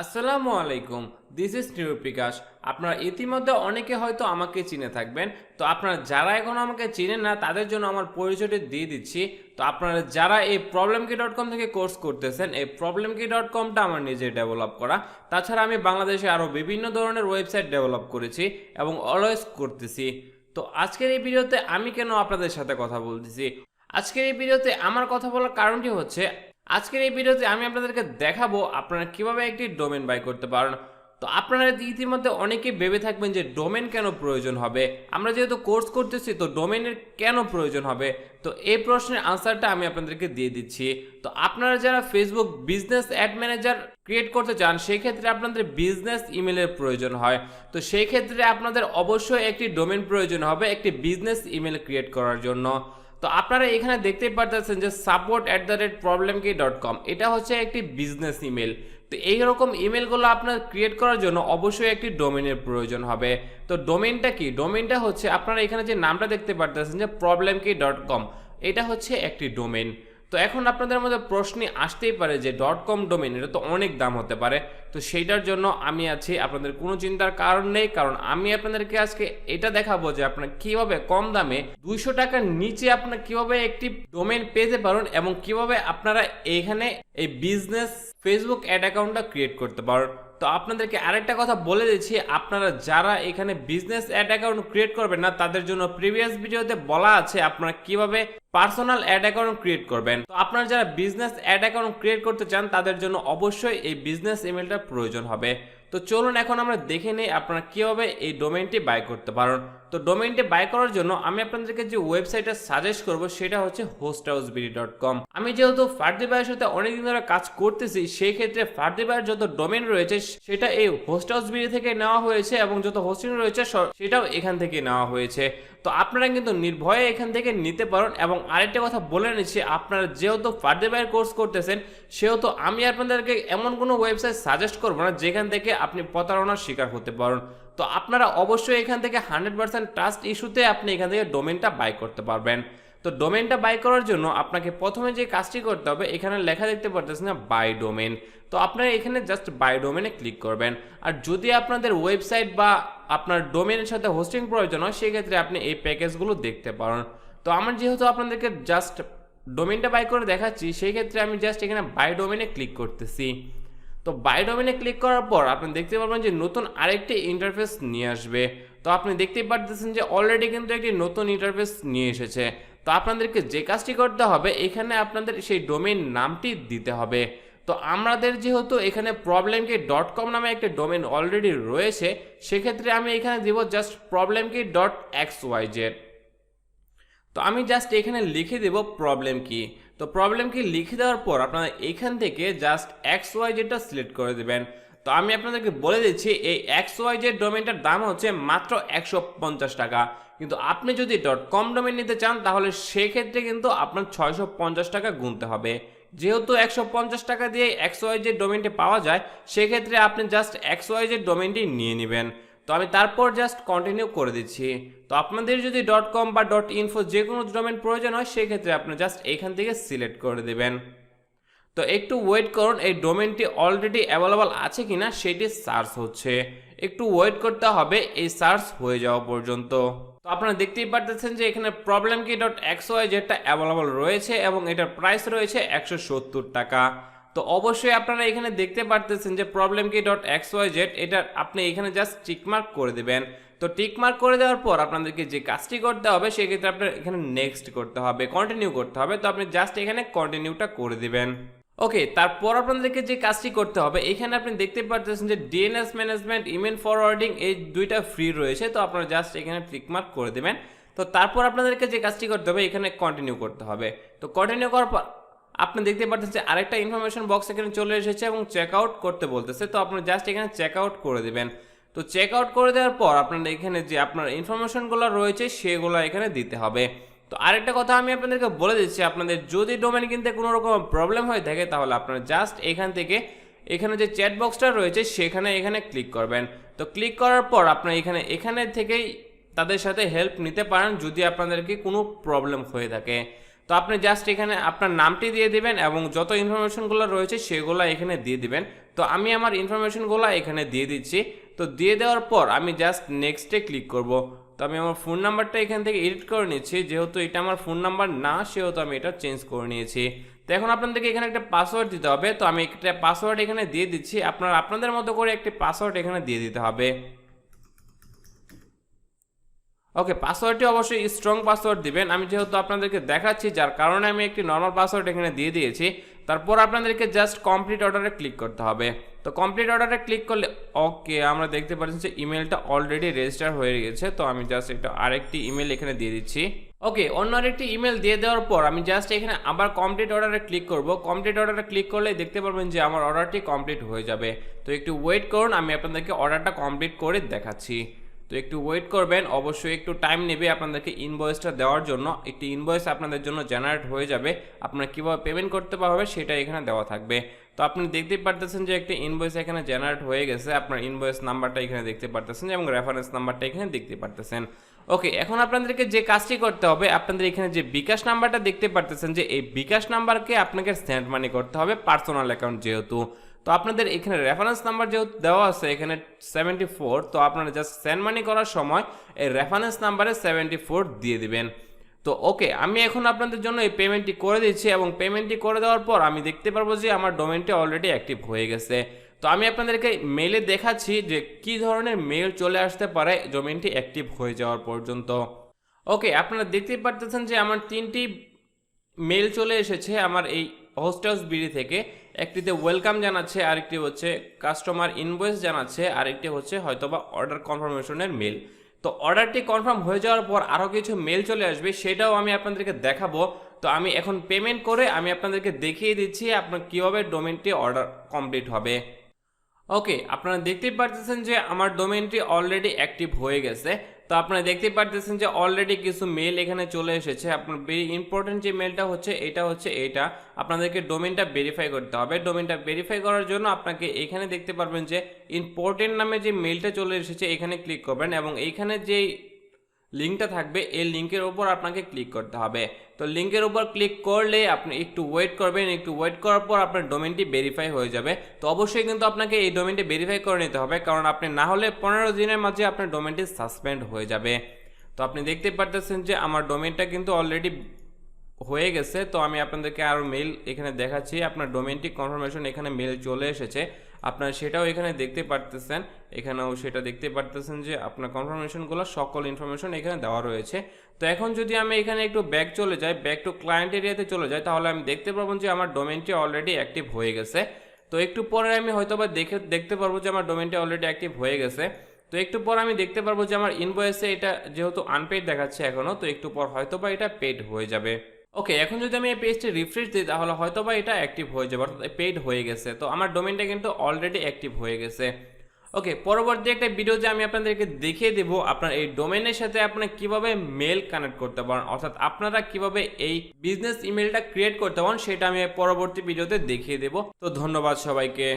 আসসালামু আলাইকুম, this is নিরুপিকাশ। আপনারা ইতিমধ্যে অনেকে হয়তো আমাকে চিনে থাকবেন। তো আপনারা যারা এখন আমাকে চিনেন না তাদের জন্য আমার পরিচয়টি দিয়ে দিচ্ছি। তো আপনারা যারা এই problemkey.com থেকে কোর্স করতেছেন, এই problemkey.comটা আমার নিজে ডেভেলপ করা। তাছাড়া আমি বাংলাদেশে আরও বিভিন্ন ধরনের ওয়েবসাইট ডেভেলপ করেছি এবং অলওয়েজ করতেছি। তো আজকের এই ভিডিওতে আমি কেন আপনাদের সাথে কথা বলতেছি, আজকের এই ভিডিওতে আমার কথা বলার কারণটি হচ্ছে, আজকের এই ভিডিওতে আমি আপনাদেরকে দেখাবো আপনারা কিভাবে একটি ডোমেন বাই করতে পারেন। তো আপনারা ইতিমধ্যে অনেকেই ভেবে থাকবেন যে ডোমেন কেন প্রয়োজন হবে, আমরা যেহেতু কোর্স করতেছি তো ডোমেনের কেন প্রয়োজন হবে। তো এই প্রশ্নের আনসারটা আমি আপনাদেরকে দিয়ে দিচ্ছি। তো আপনারা যারা Facebook business add manager create করতে চান সেই ক্ষেত্রে আপনাদের বিজনেস ইমেলের প্রয়োজন হয়। তো সেই ক্ষেত্রে আপনাদের অবশ্যই একটি ডোমেন প্রয়োজন হবে একটি বিজনেস ইমেল ক্রিয়েট করার জন্য। তো আপনারা এখানে দেখতেই পারতেছেন যে support@problemkey.com এটা হচ্ছে একটি বিজনেস ইমেল। তো এইরকম ইমেলগুলো আপনার ক্রিয়েট করার জন্য অবশ্যই একটি ডোমেনের প্রয়োজন হবে। তো ডোমেনটা কি? ডোমেনটা হচ্ছে আপনারা এখানে যে নামটা দেখতে পারতেছেন যে problemkey.com, এটা হচ্ছে একটি ডোমেন। তো এখন আপনাদের মধ্যে প্রশ্ন আসতেই পারে যে .com ডোমেন এটা তো অনেক দাম হতে পারে। তো সেইটার জন্য আমি আছি, আপনাদের কোনো চিন্তার কারণ নেই, কারণ আমি আপনাদেরকে আজকে এটা দেখাবো যে আপনারা কিভাবে কম দামে 200 টাকার নিচে আপনারা কিভাবে একটি ডোমেন পেতে পারেন এবং কিভাবে আপনারা এখানে এই বিজনেস ফেসবুক অ্যাড অ্যাকাউন্টটা ক্রিয়েট করতে পারেন। তো আপনাদেরকে আরেকটা কথা বলে দিচ্ছি, আপনারা যারা এখানে বিজনেস অ্যাড অ্যাকাউন্ট ক্রিয়েট করবেন না তাদের জন্য প্রিভিয়াস ভিডিওতে বলা আছে আপনারা কিভাবে পার্সোনাল অ্যাড অ্যাকাউন্ট ক্রিয়েট করবেন। তো আপনারা যারা বিজনেস অ্যাড অ্যাকাউন্ট ক্রিয়েট করতে চান তাদের জন্য অবশ্যই এই বিজনেস ইমেলটা প্রয়োজন হবে। তো চলুন এখন আমরা দেখে নেই আপনারা কিভাবে এই ডোমেইনটি বাই করতে পারেন। তো ডোমেইনটি বাই করার জন্য আমি আপনাদেরকে যে ওয়েবসাইটটা সাজেস্ট করব সেটা হচ্ছে hosthousebd.com। আমি যেহেতু ফার্দি ভাইয়ের সাথে অনেকদিন ধরে কাজ করতেছি সেই ক্ষেত্রে ফার্দি ভাইয়ের যত ডোমেইন রয়েছে সেটা এই hosthousebd থেকে নেওয়া হয়েছে এবং যত হোস্টিং রয়েছে সেটাও এখান থেকে নেওয়া হয়েছে। তো আপনারা কিন্তু নির্ভয়ে এখান থেকে নিতে পারেন। এবং আরেকটা কথা বলে নিচ্ছি, আপনারা যেহেতু ফার্দি ভাইয়ের কোর্স করতেছেন সেহেতু আমি আপনাদেরকে এমন কোনো ওয়েবসাইট সাজেস্ট করবো না যেখান থেকে আপনি প্রতারণার শিকার হতে পারেন। তো আপনারা অবশ্যই এখান থেকে 100% ট্রাস্ট ইস্যুতে আপনি এখান থেকে ডোমেনটা বাই করতে পারবেন। তো ডোমেনটা বাই করার জন্য আপনাকে প্রথমে যে কাজটি করতে হবে, এখানে লেখা দেখতে পারতেছেন না বাই ডোমেন। তো আপনারা এখানে জাস্ট বাই ডোমেনে ক্লিক করবেন। আর যদি আপনাদের ওয়েবসাইট বা আপনার ডোমেনের সাথে হোস্টিং প্রয়োজন হয় সেক্ষেত্রে আপনি এই প্যাকেজগুলো দেখতে পারেন। তো আমার যেহেতু আপনাদেরকে জাস্ট ডোমেনটা বাই করে দেখাচ্ছি সেই ক্ষেত্রে আমি জাস্ট এখানে বাই ডোমেনে ক্লিক করতেছি। তো বাই ডোমেনে ক্লিক করার পর আপনি দেখতে পারবেন যে নতুন আরেকটি ইন্টারফেস নিয়ে আসবে। তো আপনি দেখতেই পারতেছেন যে অলরেডি কিন্তু একটি নতুন ইন্টারফেস নিয়ে এসেছে। তো আপনাদেরকে যে কাজটি করতে হবে এখানে আপনাদের সেই ডোমেইন নামটি দিতে হবে। তো আমাদের যেহেতু এখানে problemkey.com নামে একটা ডোমেইন অলরেডি রয়েছে সেক্ষেত্রে আমি এখানে দিব জাস্ট problemkey.xyz। তো আমি জাস্ট এখানে লিখে দেব প্রবলেম কি। তো প্রবলেম কি লিখে দেওয়ার পর আপনারা এখান থেকে জাস্ট XYZটা সিলেক্ট করে দেবেন। তো আমি আপনাদেরকে বলে দিচ্ছি এই XYZ ডোমেইনটার দাম হচ্ছে মাত্র 150 টাকা। কিন্তু আপনি যদি .com ডোমেইন নিতে চান তাহলে সেক্ষেত্রে কিন্তু আপনার 650 টাকা গুনতে হবে। যেহেতু 150 টাকা দিয়ে XYZ ডোমেইনটি পাওয়া যায় সেক্ষেত্রে আপনি জাস্ট XYZ ডোমেইনটি নিয়ে নেবেন। তো আমি তারপর জাস্ট কন্টিনিউ করে দিচ্ছি। তো আপনাদের যদি .com বা .info যে কোনো ডোমেইন প্রয়োজন হয় সেক্ষেত্রে আপনি জাস্ট এখান থেকে সিলেক্ট করে দেবেন। তো একটু ওয়েট করুন, এই ডোমেইনটি অলরেডি অ্যাভেলেবল আছে কিনা সেটি সার্চ হচ্ছে, একটু ওয়েট করতে হবে এই সার্চ হয়ে যাওয়া পর্যন্ত। তো আপনারা দেখতেই পারতেছেন যে এখানে problemkey.xyzটা অ্যাভেলেবল রয়েছে এবং এটার প্রাইস রয়েছে 170 টাকা। তো অবশ্যই আপনারা এখানে দেখতে পারতেছেন যে problemkey.xyz এটা আপনি এখানে জাস্ট টিকমার্ক করে দেবেন। তো টিকমার্ক করে দেওয়ার পর আপনাদেরকে যে কাজটি করতে হবে সেক্ষেত্রে আপনার এখানে নেক্সট করতে হবে, কন্টিনিউ করতে হবে। তো আপনি জাস্ট এখানে কন্টিনিউটা করে দিবেন। ওকে, তারপর আপনাদেরকে যে কাজটি করতে হবে এখানে আপনি দেখতে পারতেছেন যে ডিএনএস ম্যানেজমেন্ট, ইমেল ফরওয়ার্ডিং এই দুইটা ফ্রি রয়েছে। তো আপনারা জাস্ট এখানে টিকমার্ক করে দেবেন। তো তারপর আপনাদেরকে যে কাজটি করতে হবে এখানে কন্টিনিউ করতে হবে। তো কন্টিনিউ করার পর আপনি দেখতে পাচ্ছেন যে আরেকটা ইনফরমেশন বক্স এখানে চলে এসেছে এবং চেক আউট করতে বলতেছে। তো আপনি জাস্ট এখানে চেক আউট করে দেবেন। তো চেক আউট করে দেওয়ার পর আপনার এখানে যে আপনার ইনফরমেশনগুলো রয়েছে সেগুলো এখানে দিতে হবে। তো আরেকটা কথা আমি আপনাদেরকে বলে দিচ্ছি, আপনাদের যদি ডোমেইন কিনতে কোনো রকম প্রবলেম হয়ে থাকে তাহলে আপনারা জাস্ট এখান থেকে এখানে যে চ্যাট বক্সটা রয়েছে সেখানে এখানে ক্লিক করবেন। তো ক্লিক করার পর আপনারা এখানে থেকেই তাদের সাথে হেল্প নিতে পারেন যদি আপনাদেরকে কোনো প্রবলেম হয়ে থাকে। তো আপনি জাস্ট এখানে আপনার নামটি দিয়ে দিবেন এবং যত ইনফরমেশনগুলো রয়েছে সেগুলো এখানে দিয়ে দিবেন। তো আমি আমার ইনফরমেশনগুলো এখানে দিয়ে দিচ্ছি। তো দিয়ে দেওয়ার পর আমি জাস্ট নেক্সটে ক্লিক করব। তো আমি আমার ফোন নাম্বারটা এখান থেকে এডিট করে নিচ্ছি, যেহেতু এটা আমার ফোন নাম্বার না সেহেতু আমি এটা চেঞ্জ করে নিয়েছি। তো এখন আপনাদেরকে এখানে একটা পাসওয়ার্ড দিতে হবে। তো আমি একটা পাসওয়ার্ড এখানে দিয়ে দিচ্ছি, আপনারা আপনাদের মতো করে একটি পাসওয়ার্ড এখানে দিয়ে দিতে হবে। ওকে, পাসওয়ার্ডটি অবশ্যই স্ট্রং পাসওয়ার্ড দিবেন। আমি যেহেতু আপনাদেরকে দেখাচ্ছি যার কারণে আমি একটি নর্মাল পাসওয়ার্ড এখানে দিয়ে দিয়েছি। তারপর আপনাদেরকে জাস্ট কমপ্লিট অর্ডারে ক্লিক করতে হবে। তো কমপ্লিট অর্ডারে ক্লিক করলে ওকে আমরা দেখতে পাচ্ছি যে ইমেলটা অলরেডি রেজিস্টার হয়ে গেছে। তো আমি জাস্ট একটা আরেকটি ইমেল এখানে দিয়ে দিচ্ছি। ওকে, অন্য আরেকটি ইমেল দিয়ে দেওয়ার পর আমি জাস্ট এখানে আবার কমপ্লিট অর্ডারে ক্লিক করব। কমপ্লিট অর্ডারে ক্লিক করলে দেখতে পারবেন যে আমার অর্ডারটি কমপ্লিট হয়ে যাবে। তো একটু ওয়েট করুন, আমি আপনাদেরকে অর্ডারটা কমপ্লিট করে দেখাচ্ছি। তো একটু ওয়েট করবেন, অবশ্যই একটু টাইম নেবে আপনাদেরকে ইনভয়েসটা দেওয়ার জন্য। একটি ইনভয়েস আপনাদের জন্য জেনারেট হয়ে যাবে, আপনারা কীভাবে পেমেন্ট করতে পারবে সেটা এখানে দেওয়া থাকবে। তো আপনি দেখতেই পারতেছেন যে একটি ইনভয়েস এখানে জেনারেট হয়ে গেছে, আপনার ইনভয়েস নাম্বারটা এখানে দেখতে পারতেছেন এবং রেফারেন্স নাম্বারটা এখানে দেখতে পারতেছেন। ওকে, এখন আপনাদেরকে যে কাজটি করতে হবে, আপনাদের এখানে যে বিকাশ নাম্বারটা দেখতে পারতেছেন যে এই বিকাশ নাম্বারকে আপনাকে সেন্ড মানি করতে হবে, পার্সোনাল অ্যাকাউন্ট যেহেতু। তো আপনাদের এখানে রেফারেন্স নাম্বার যেহেতু দেওয়া আছে এখানে 74, তো আপনারা জাস্ট সেন্ড মানি করার সময় এই রেফারেন্স নাম্বারে 74 দিয়ে দিবেন। তো ওকে, আমি এখন আপনাদের জন্য এই পেমেন্টটি করে দিচ্ছি এবং পেমেন্টটি করে দেওয়ার পর আমি দেখতে পারবো যে আমার ডোমেনটি অলরেডি অ্যাক্টিভ হয়ে গেছে। তো আমি আপনাদেরকে মেইলে দেখাচ্ছি যে কি ধরনের মেইল চলে আসতে পারে ডোমেনটি অ্যাক্টিভ হয়ে যাওয়ার পর্যন্ত। ওকে, আপনারা দেখতেই পারতেছেন যে আমার 3টি মেল চলে এসেছে আমার এই হোস্ট হাউস বিডি থেকে। একটিতে ওয়েলকাম জানাচ্ছে, আরেকটি হচ্ছে কাস্টমার ইনভয়েস জানাচ্ছে, আরেকটি হচ্ছে হয়তোবা অর্ডার কনফার্মেশনের মেল। তো অর্ডারটি কনফার্ম হয়ে যাওয়ার পর আরও কিছু মেল চলে আসবে, সেটাও আমি আপনাদেরকে দেখাবো। তো আমি এখন পেমেন্ট করে আমি আপনাদেরকে দেখিয়ে দিচ্ছি আপনার কীভাবে ডোমেনটি অর্ডার কমপ্লিট হবে। ওকে, আপনারা দেখতেই পারতেছেন যে আমার ডোমেনটি অলরেডি অ্যাক্টিভ হয়ে গেছে। তো আপনারা দেখতেই পারতেছেন যে অলরেডি কিছু মেল এখানে চলে এসেছে। আপনার ভেরি ইম্পর্টেন্ট যে মেলটা হচ্ছে এটা আপনাদেরকে ডোমেনটা ভেরিফাই করতে হবে। ডোমেনটা ভেরিফাই করার জন্য আপনাকে এখানে দেখতে পারবেন যে ইম্পর্টেন্ট নামে যে মেলটা চলে এসেছে এখানে ক্লিক করবেন এবং এইখানে যে লিঙ্কটা থাকবে এই লিঙ্কের উপর আপনাকে ক্লিক করতে হবে। তো লিঙ্কের উপর ক্লিক করলে আপনি একটু ওয়েট করবেন, একটু ওয়েট করার পর আপনার ডোমেনটি ভেরিফাই হয়ে যাবে। তো অবশ্যই কিন্তু আপনাকে এই ডোমেনটি ভেরিফাই করে নিতে হবে, কারণ আপনি না হলে 15 দিনের মাঝে আপনার ডোমেনটি সাসপেন্ড হয়ে যাবে। তো আপনি দেখতে পারতেছেন যে আমার ডোমেনটা কিন্তু অলরেডি হয়ে গেছে। তো আমি আপনাদেরকে আরও মেল এখানে দেখাচ্ছি, আপনার ডোমেনটি কনফার্মেশন এখানে মেল চলে এসেছে, আপনারা সেটাও এখানে দেখতে পারতেছেন। এখানেও সেটা দেখতে পারতেছেন যে আপনার কনফার্মেশনগুলো সকল ইনফরমেশন এখানে দেওয়া রয়েছে। তো এখন যদি আমি এখানে একটু ব্যাক চলে যাই, ব্যাক টু ক্লায়েন্ট এরিয়াতে চলে যাই, তাহলে আমি দেখতে পারবো যে আমার ডোমেনটি অলরেডি অ্যাক্টিভ হয়ে গেছে। তো একটু পরে আমি হয়তোবা দেখতে পারবো যে আমার ডোমেনটি অলরেডি অ্যাক্টিভ হয়ে গেছে। তো একটু পর আমি দেখতে পারবো যে আমার ইনভয়েসে এটা যেহেতু আনপেড দেখাচ্ছে এখনও, তো একটু পর হয়তোবা এটা পেড হয়ে যাবে। ওকে, এখন যদি আমি এই পেজটি রিফ্রেশ দিই তাহলে হয়তোবা এটা অ্যাক্টিভ হয়ে যাবে, অর্থাৎ পেড হয়ে গেছে। তো আমার ডোমেনটা কিন্তু অলরেডি অ্যাক্টিভ হয়ে গেছে। ওকে, পরবর্তী একটা ভিডিওতে আমি আপনাদেরকে দেখিয়ে দেব আপনার এই ডোমেনের সাথে আপনারা কিভাবে মেল কানেক্ট করতে পারেন, অর্থাৎ আপনারা কিভাবে এই বিজনেস ইমেলটা ক্রিয়েট করতে পারেন সেটা আমি পরবর্তী ভিডিওতে দেখিয়ে দেব। তো ধন্যবাদ সবাইকে।